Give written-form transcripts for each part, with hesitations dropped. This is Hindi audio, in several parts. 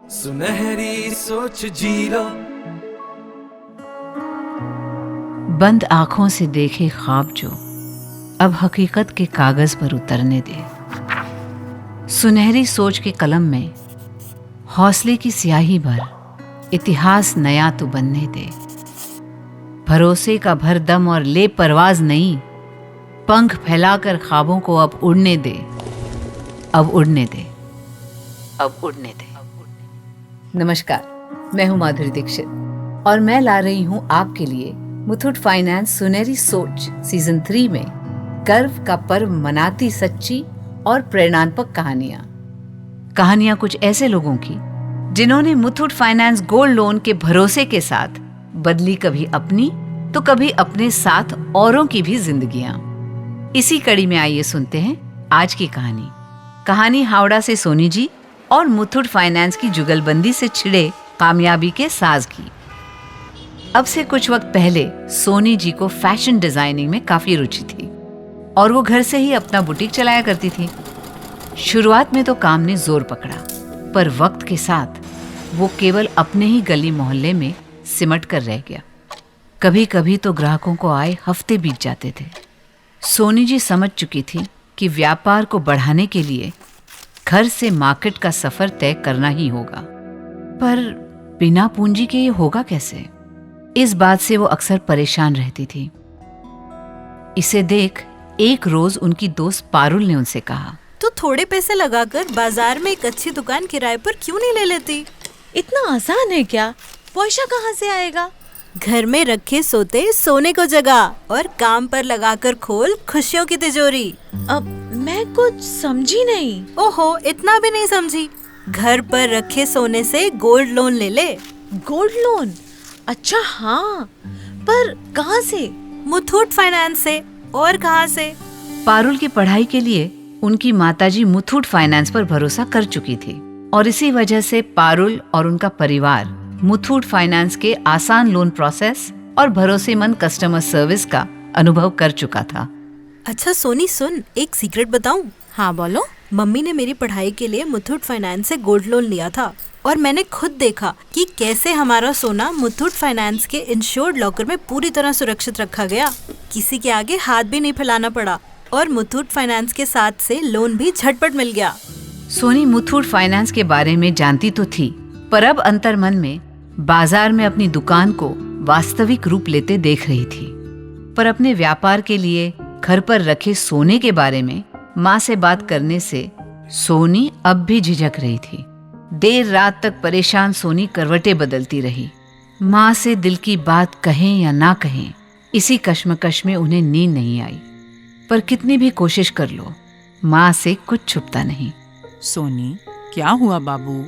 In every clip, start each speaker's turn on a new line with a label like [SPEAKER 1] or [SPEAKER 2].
[SPEAKER 1] सुनहरी सोच जी लो।
[SPEAKER 2] बंद आंखों से देखे ख्वाब जो अब हकीकत के कागज पर उतरने दे। सुनहरी सोच के कलम में हौसले की स्याही भर, इतिहास नया तो बनने दे। भरोसे का भर दम और ले परवाज नहीं, पंख फैलाकर ख्वाबों को अब उड़ने दे, अब उड़ने दे, अब उड़ने दे। नमस्कार, मैं हूं माधुरी दीक्षित और मैं ला रही हूं आपके लिए मुथूट फाइनेंस सुनहरी सोच सीजन 3 में गर्व का पर्व मनाती सच्ची और प्रेरणात्मक कहानियां कुछ ऐसे लोगों की जिन्होंने मुथूट फाइनेंस गोल्ड लोन के भरोसे के साथ बदली कभी अपनी तो कभी अपने साथ औरों की भी जिंदगियां। इसी कड़ी में आइए सुनते हैं आज की कहानी हावड़ा से सोनी जी और मुथूट फाइनेंस की जुगलबंदी से छिड़े कामयाबी के साज की। अब से कुछ वक्त पहले सोनी जी को फैशन डिजाइनिंग में काफी रुचि थी और वो घर से ही अपना बुटीक चलाया करती थी। शुरुआत में तो काम ने जोर पकड़ा, पर वक्त के साथ वो केवल अपने ही गली मोहल्ले में सिमट कर रह गया। कभी कभी तो ग्राहकों को आए हफ्ते बीत जाते थे। सोनी जी समझ चुकी थी कि व्यापार को बढ़ाने के लिए घर से मार्केट का सफर तय करना ही होगा, पर बिना पूंजी के ये होगा कैसे? इस बात से वो अक्सर परेशान रहती थी। इसे देख एक रोज उनकी दोस्त पारुल ने उनसे कहा,
[SPEAKER 3] तो थोड़े पैसे लगाकर बाजार में एक अच्छी दुकान किराए पर क्यों नहीं ले लेती?
[SPEAKER 4] इतना आसान है क्या? पैसा कहाँ से आएगा?
[SPEAKER 3] घर में रखे सोते सोने को जगह और काम पर लगाकर खोल खुशियों की तिजोरी।
[SPEAKER 4] अब मैं कुछ समझी नहीं।
[SPEAKER 3] ओहो, इतना भी नहीं समझी? घर पर रखे सोने से गोल्ड लोन ले ले।
[SPEAKER 4] Gold loan? अच्छा हाँ, पर कहाँ से?
[SPEAKER 3] मुथूट फाइनेंस से। और कहाँ से?
[SPEAKER 2] पारुल की पढ़ाई के लिए उनकी माताजी मुथूट फाइनेंस पर भरोसा कर चुकी थी और इसी वजह से पारुल और उनका परिवार मुथूट फाइनेंस के आसान लोन प्रोसेस और भरोसेमंद कस्टमर सर्विस का अनुभव कर चुका था।
[SPEAKER 3] अच्छा सोनी सुन, एक सीक्रेट बताऊं?
[SPEAKER 4] हाँ बोलो।
[SPEAKER 3] मम्मी ने मेरी पढ़ाई के लिए मुथूट फाइनेंस से गोल्ड लोन लिया था और मैंने खुद देखा कि कैसे हमारा सोना मुथूट फाइनेंस के इंश्योर्ड लॉकर में पूरी तरह सुरक्षित रखा गया। किसी के आगे हाथ भी नहीं फैलाना पड़ा और मुथूट फाइनेंस के साथ से लोन भी झटपट मिल गया।
[SPEAKER 2] सोनी मुथूट फाइनेंस के बारे में जानती तो थी, पर अब अंतर्मन में बाजार में अपनी दुकान को वास्तविक रूप लेते देख रही थी। पर अपने व्यापार के लिए घर पर रखे सोने के बारे में माँ से बात करने से सोनी अब भी झिझक रही थी। देर रात तक परेशान सोनी करवटें बदलती रही। माँ से दिल की बात कहें या ना कहें, इसी कश्मकश में उन्हें नींद नहीं आई। पर कितनी भी कोशिश कर लो, माँ से कुछ छुपता नहीं।
[SPEAKER 5] सोनी, क्या हुआ बाबू?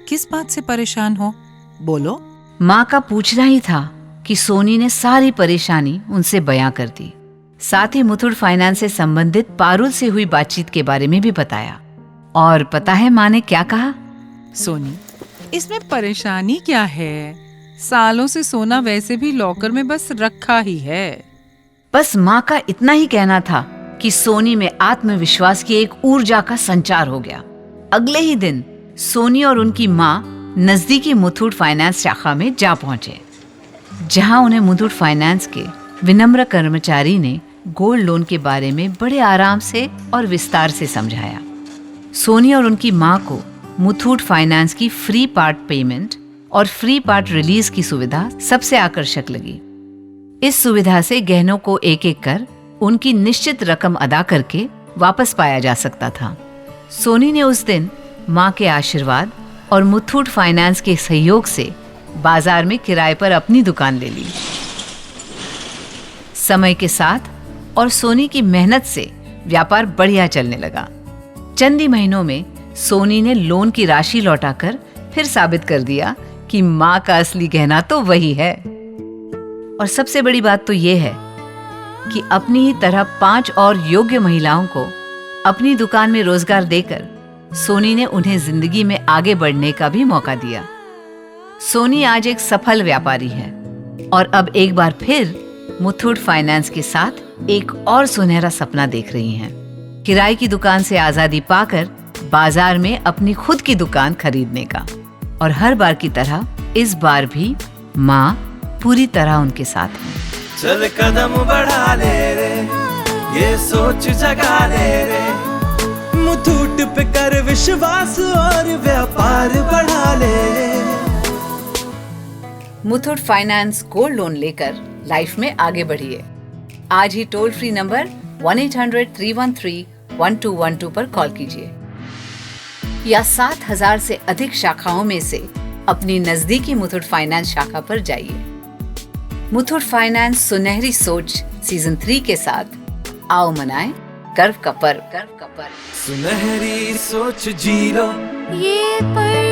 [SPEAKER 5] किस बात से परेशान हो? बोलो।
[SPEAKER 2] माँ का पूछना ही था कि सोनी ने सारी परेशानी उनसे बयां कर दी। साथ ही मुथूट फाइनेंस से संबंधित पारुल से हुई बातचीत के बारे में भी बताया। और पता है माँ ने क्या कहा?
[SPEAKER 5] सोनी, इसमें परेशानी क्या है? सालों से सोना वैसे भी लॉकर में बस रखा ही है।
[SPEAKER 2] बस माँ का इतना ही कहना था कि सोनी में आत्मविश्वास की एक ऊर्जा का संचार हो गया। अगले ही दिन सोनी और उनकी माँ नजदीकी मुथूट फाइनेंस शाखा में जा पहुंचे, जहां उन्हें मुथूट फाइनेंस के विनम्र कर्मचारी ने गोल्ड लोन के बारे में बड़े आराम से और विस्तार से समझाया। सोनी और उनकी माँ को मुथूट फाइनेंस की फ्री पार्ट पेमेंट और फ्री पार्ट रिलीज की सुविधा सबसे आकर्षक लगी। इस सुविधा से गहनों को एक एक कर उनकी निश्चित रकम अदा करके वापस पाया जा सकता था। सोनी ने उस दिन माँ के आशीर्वाद और मुथूट फाइनेंस के सहयोग से बाजार में किराए पर अपनी दुकान ले ली। समय के साथ और सोनी की मेहनत से व्यापार बढ़िया चलने लगा। चंद ही महीनों में सोनी ने लोन की राशि लौटाकर फिर साबित कर दिया कि माँ का असली गहना तो वही है। और सबसे बड़ी बात तो ये है कि अपनी ही तरह 5 और योग्य महिलाओं को अपनी दुकान में रोजगार देकर सोनी ने उन्हें जिंदगी में आगे बढ़ने का भी मौका दिया। सोनी आज एक सफल व्यापारी है और अब एक बार फिर मुथूट फाइनेंस के साथ एक और सुनहरा सपना देख रही हैं। किराए की दुकान से आजादी पाकर बाजार में अपनी खुद की दुकान खरीदने का। और हर बार की तरह इस बार भी माँ पूरी तरह उनके साथ है।
[SPEAKER 1] चल कदम बढ़ा ले रे, ये सोच जगा ले रे, मुथूट पे कर विश्वास और व्यापार बढ़ा ले रे।
[SPEAKER 2] मुथूट फाइनेंस गोल्ड लोन लेकर लाइफ में आगे बढ़िए। आज ही टोल फ्री नंबर 1-800-313-1212 पर कॉल कीजिए या 7000 से अधिक शाखाओं में से अपनी नजदीकी मुथूट फाइनेंस शाखा पर जाइए। मुथूट फाइनेंस सुनहरी सोच सीजन 3 के साथ आओ मनाएं गर्व का पर्व।
[SPEAKER 1] सुनहरी सोच जी लो,
[SPEAKER 3] ये पर